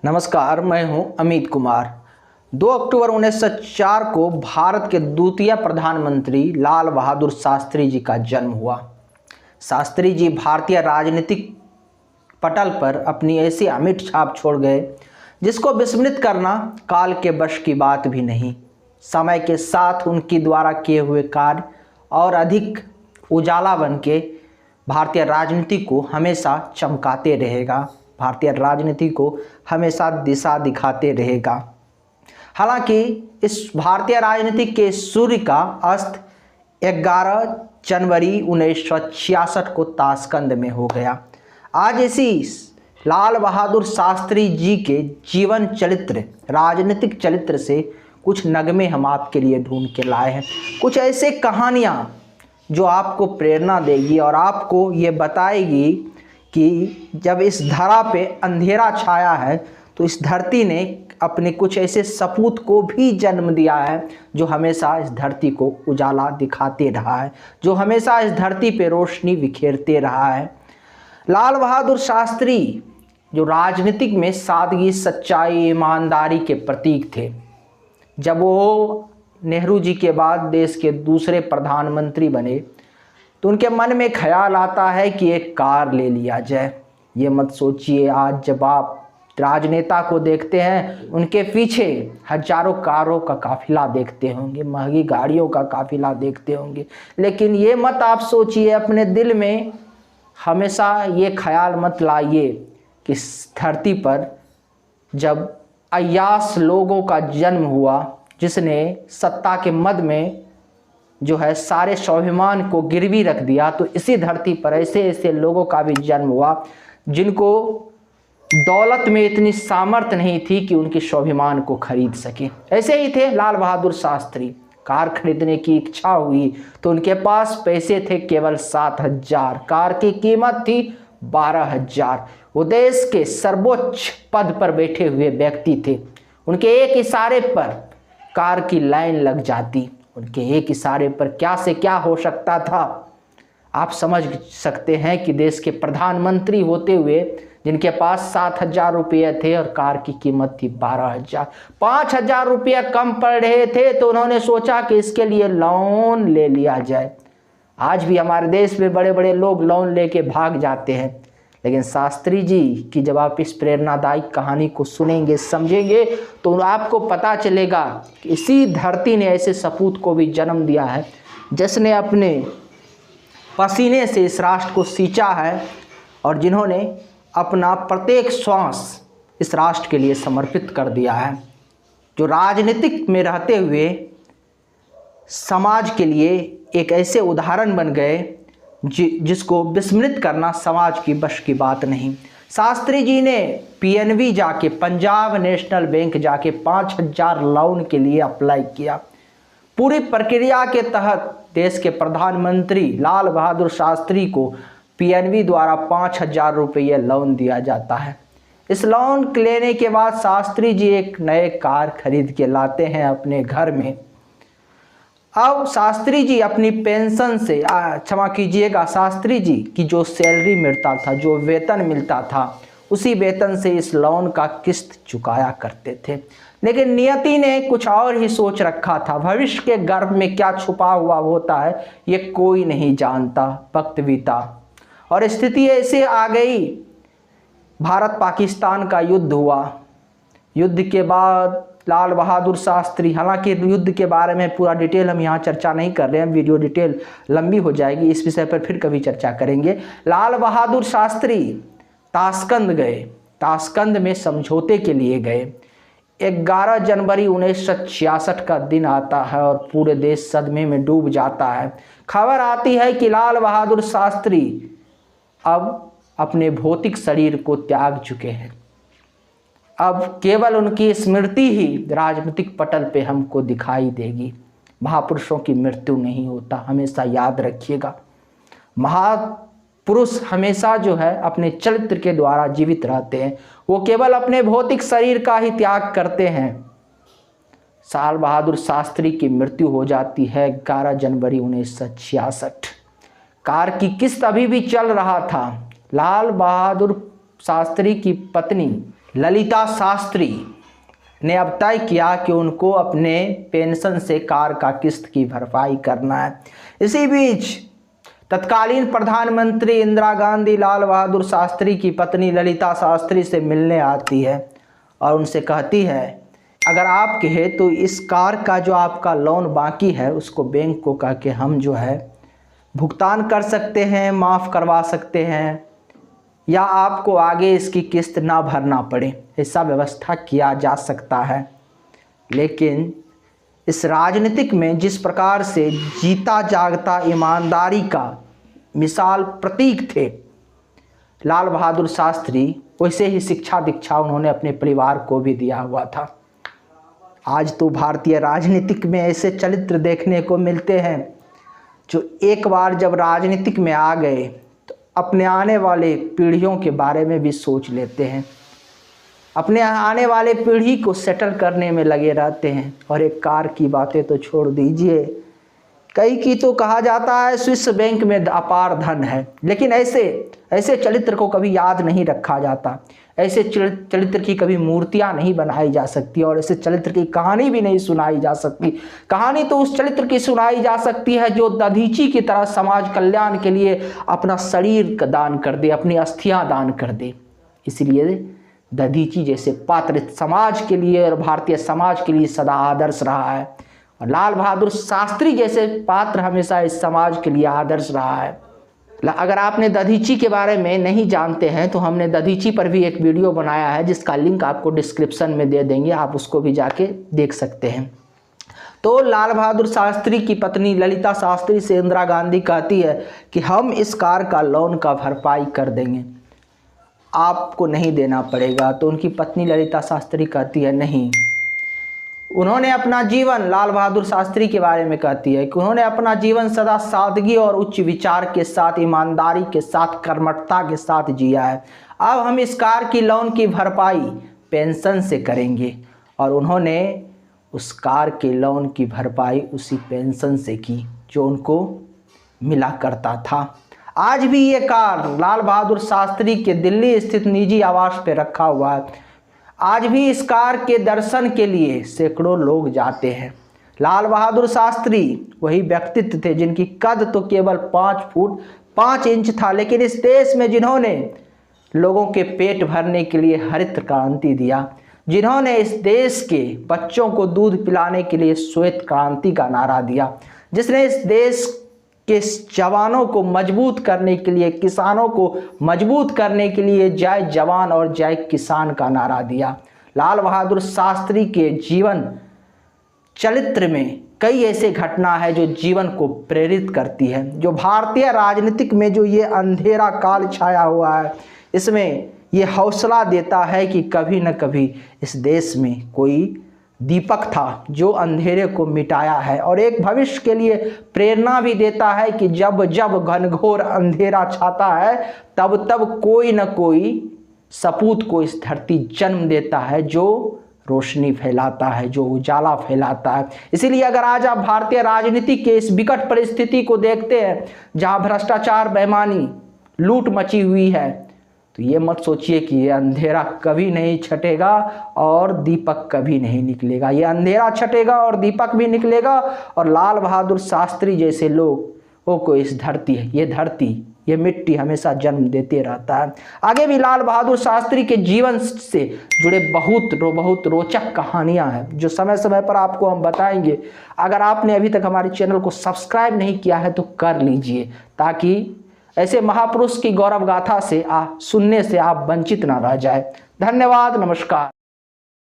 नमस्कार, मैं हूं अमित कुमार। 2 अक्टूबर 1904 को भारत के द्वितीय प्रधानमंत्री लाल बहादुर शास्त्री जी का जन्म हुआ। शास्त्री जी भारतीय राजनीतिक पटल पर अपनी ऐसी अमिट छाप छोड़ गए जिसको विस्मृत करना काल के बश की बात भी नहीं। समय के साथ उनकी द्वारा किए हुए कार्य और अधिक उजाला बन के भारतीय राजनीति को हमेशा चमकाते रहेगा, भारतीय राजनीति को हमेशा दिशा दिखाते रहेगा। हालांकि इस भारतीय राजनीति के सूर्य का अस्त 11 जनवरी 1966 को ताशकंद में हो गया। आज इसी लाल बहादुर शास्त्री जी के जीवन चरित्र, राजनीतिक चरित्र से कुछ नगमे हम आपके लिए ढूंढ के लाए हैं। कुछ ऐसे कहानियाँ जो आपको प्रेरणा देगी और आपको ये बताएगी कि जब इस धरा पे अंधेरा छाया है तो इस धरती ने अपने कुछ ऐसे सपूत को भी जन्म दिया है जो हमेशा इस धरती को उजाला दिखाते रहा है, जो हमेशा इस धरती पे रोशनी बिखेरते रहा है। लाल बहादुर शास्त्री जो राजनीतिक में सादगी, सच्चाई, ईमानदारी के प्रतीक थे। जब वो नेहरू जी के बाद देश के दूसरे प्रधानमंत्री बने तो उनके मन में ख्याल आता है कि एक कार ले लिया जाए। ये मत सोचिए, आज जब आप राजनेता को देखते हैं उनके पीछे हजारों कारों का काफिला देखते होंगे, महंगी गाड़ियों का काफिला देखते होंगे, लेकिन ये मत आप सोचिए, अपने दिल में हमेशा ये ख्याल मत लाइए कि इस धरती पर जब अय्याश लोगों का जन्म हुआ जिसने सत्ता के मद में जो है सारे स्वाभिमान को गिरवी रख दिया, तो इसी धरती पर ऐसे ऐसे लोगों का भी जन्म हुआ जिनको दौलत में इतनी सामर्थ्य नहीं थी कि उनके स्वाभिमान को खरीद सके। ऐसे ही थे लाल बहादुर शास्त्री। कार खरीदने की इच्छा हुई तो उनके पास पैसे थे केवल 7,000। कार की कीमत थी 12,000। वो देश के सर्वोच्च पद पर बैठे हुए व्यक्ति थे। उनके एक इशारे पर कार की लाइन लग जाती। उनके एक इशारे पर क्या से क्या हो सकता था। आप समझ सकते हैं कि देश के प्रधानमंत्री होते हुए जिनके पास 7,000 रुपये थे और कार की कीमत थी 12,000, 5,000 रुपये कम पड़ रहे थे तो उन्होंने सोचा कि इसके लिए लोन ले लिया जाए। आज भी हमारे देश में बड़े बड़े लोग लोन लेके भाग जाते हैं, लेकिन शास्त्री जी की जब आप इस प्रेरणादायी कहानी को सुनेंगे, समझेंगे, तो आपको पता चलेगा कि इसी धरती ने ऐसे सपूत को भी जन्म दिया है जिसने अपने पसीने से इस राष्ट्र को सींचा है और जिन्होंने अपना प्रत्येक श्वास इस राष्ट्र के लिए समर्पित कर दिया है, जो राजनीतिक में रहते हुए समाज के लिए एक ऐसे उदाहरण बन गए जिसको विस्मृत करना समाज की बश की बात नहीं। शास्त्री जी ने पीएनबी जाके, पंजाब नेशनल बैंक जाके 5,000 लोन के लिए अप्लाई किया। पूरी प्रक्रिया के तहत देश के प्रधानमंत्री लाल बहादुर शास्त्री को पीएनबी द्वारा 5,000 रुपये लोन दिया जाता है। इस लोन लेने के बाद शास्त्री जी एक नए कार खरीद के लाते हैं अपने घर में। अब शास्त्री जी अपनी पेंशन से, क्षमा कीजिएगा, शास्त्री जी की जो सैलरी मिलता था, जो वेतन मिलता था, उसी वेतन से इस लोन का किस्त चुकाया करते थे। लेकिन नियति ने कुछ और ही सोच रखा था। भविष्य के गर्भ में क्या छुपा हुआ होता है ये कोई नहीं जानता। वक्त बीता और स्थिति ऐसे आ गई, भारत पाकिस्तान का युद्ध हुआ। युद्ध के बाद लाल बहादुर शास्त्री, हालांकि युद्ध के बारे में पूरा डिटेल हम यहाँ चर्चा नहीं कर रहे हैं, वीडियो डिटेल लंबी हो जाएगी, इस विषय पर फिर कभी चर्चा करेंगे। लाल बहादुर शास्त्री ताशकंद गए, ताशकंद में समझौते के लिए गए। 11 जनवरी 1966 का दिन आता है और पूरे देश सदमे में डूब जाता है। खबर आती है कि लाल बहादुर शास्त्री अब अपने भौतिक शरीर को त्याग चुके हैं। अब केवल उनकी स्मृति ही राजनीतिक पटल पे हमको दिखाई देगी। महापुरुषों की मृत्यु नहीं होता, हमेशा याद रखिएगा। महापुरुष हमेशा जो है अपने चरित्र के द्वारा जीवित रहते हैं, वो केवल अपने भौतिक शरीर का ही त्याग करते हैं। लाल बहादुर शास्त्री की मृत्यु हो जाती है 11 जनवरी 1966। कार की किस्त अभी भी चल रहा था। लाल बहादुर शास्त्री की पत्नी ललिता शास्त्री ने अब तय किया कि उनको अपने पेंशन से कार का किस्त की भरपाई करना है। इसी बीच तत्कालीन प्रधानमंत्री इंदिरा गांधी लाल बहादुर शास्त्री की पत्नी ललिता शास्त्री से मिलने आती है और उनसे कहती है, अगर आप कहे तो इस कार का जो आपका लोन बाकी है उसको बैंक को कह के हम जो है भुगतान कर सकते हैं, माफ़ करवा सकते हैं, या आपको आगे इसकी किस्त ना भरना पड़े, ऐसा व्यवस्था किया जा सकता है। लेकिन इस राजनीतिक में जिस प्रकार से जीता जागता ईमानदारी का मिसाल प्रतीक थे लाल बहादुर शास्त्री, वैसे ही शिक्षा दीक्षा उन्होंने अपने परिवार को भी दिया हुआ था। आज तो भारतीय राजनीतिक में ऐसे चरित्र देखने को मिलते हैं जो एक बार जब राजनीतिक में आ गए तो अपने आने वाले पीढ़ियों के बारे में भी सोच लेते हैं, अपने आने वाले पीढ़ी को सेटल करने में लगे रहते हैं। और एक कार की बातें तो छोड़ दीजिए, कई की तो कहा जाता है स्विस बैंक में अपार धन है, लेकिन ऐसे चरित्र को कभी याद नहीं रखा जाता, ऐसे चरित्र की कभी मूर्तियां नहीं बनाई जा सकती और ऐसे चरित्र की कहानी भी नहीं सुनाई जा सकती। कहानी तो उस चरित्र की सुनाई जा सकती है जो दधीची की तरह समाज कल्याण के लिए अपना शरीर का दान कर दे, अपनी अस्थियां दान कर दे। इसलिए दधीची जैसे पात्र समाज के लिए और भारतीय समाज के लिए सदा आदर्श रहा है, और लाल बहादुर शास्त्री जैसे पात्र हमेशा इस समाज के लिए आदर्श रहा है। अगर आपने दधीची के बारे में नहीं जानते हैं तो हमने दधीची पर भी एक वीडियो बनाया है जिसका लिंक आपको डिस्क्रिप्शन में दे देंगे, आप उसको भी जाके देख सकते हैं। तो लाल बहादुर शास्त्री की पत्नी ललिता शास्त्री से इंदिरा गांधी कहती है कि हम इस कार का लोन का भरपाई कर देंगे, आपको नहीं देना पड़ेगा। तो उनकी पत्नी ललिता शास्त्री कहती है नहीं। उन्होंने अपना जीवन, लाल बहादुर शास्त्री के बारे में कहती है कि उन्होंने अपना जीवन सदा सादगी और उच्च विचार के साथ, ईमानदारी के साथ, कर्मठता के साथ जिया है। अब हम इस कार की लोन की भरपाई पेंशन से करेंगे। और उन्होंने उस कार के लोन की भरपाई उसी पेंशन से की जो उनको मिला करता था। आज भी ये कार लाल बहादुर शास्त्री के दिल्ली स्थित निजी आवास पे रखा हुआ है। आज भी इस कार के दर्शन के लिए सैकड़ों लोग जाते हैं। लाल बहादुर शास्त्री वही व्यक्तित्व थे जिनकी कद तो केवल 5 फुट 5 इंच था, लेकिन इस देश में जिन्होंने लोगों के पेट भरने के लिए हरित क्रांति दिया, जिन्होंने इस देश के बच्चों को दूध पिलाने के लिए श्वेत क्रांति का नारा दिया, जिसने इस देश के जवानों को मजबूत करने के लिए, किसानों को मजबूत करने के लिए जय जवान और जय किसान का नारा दिया। लाल बहादुर शास्त्री के जीवन चरित्र में कई ऐसे घटना है जो जीवन को प्रेरित करती है, जो भारतीय राजनीतिक में जो ये अंधेरा काल छाया हुआ है, इसमें ये हौसला देता है कि कभी न कभी इस देश में कोई दीपक था जो अंधेरे को मिटाया है, और एक भविष्य के लिए प्रेरणा भी देता है कि जब जब घनघोर अंधेरा छाता है तब तब कोई न कोई सपूत को इस धरती जन्म देता है जो रोशनी फैलाता है, जो उजाला फैलाता है। इसीलिए अगर आज आप भारतीय राजनीति के इस विकट परिस्थिति को देखते हैं जहां भ्रष्टाचार, बेईमानी, लूट मची हुई है, तो ये मत सोचिए कि ये अंधेरा कभी नहीं छटेगा और दीपक कभी नहीं निकलेगा। ये अंधेरा छटेगा और दीपक भी निकलेगा, और लाल बहादुर शास्त्री जैसे लोगों को इस धरती, ये मिट्टी हमेशा जन्म देते रहता है। आगे भी लाल बहादुर शास्त्री के जीवन से जुड़े बहुत रोचक कहानियां हैं जो समय समय पर आपको हम बताएंगे। अगर आपने अभी तक हमारे चैनल को सब्सक्राइब नहीं किया है तो कर लीजिए, ताकि ऐसे महापुरुष की गौरव गाथा से सुनने से आप वंचित ना रह जाए। धन्यवाद, नमस्कार।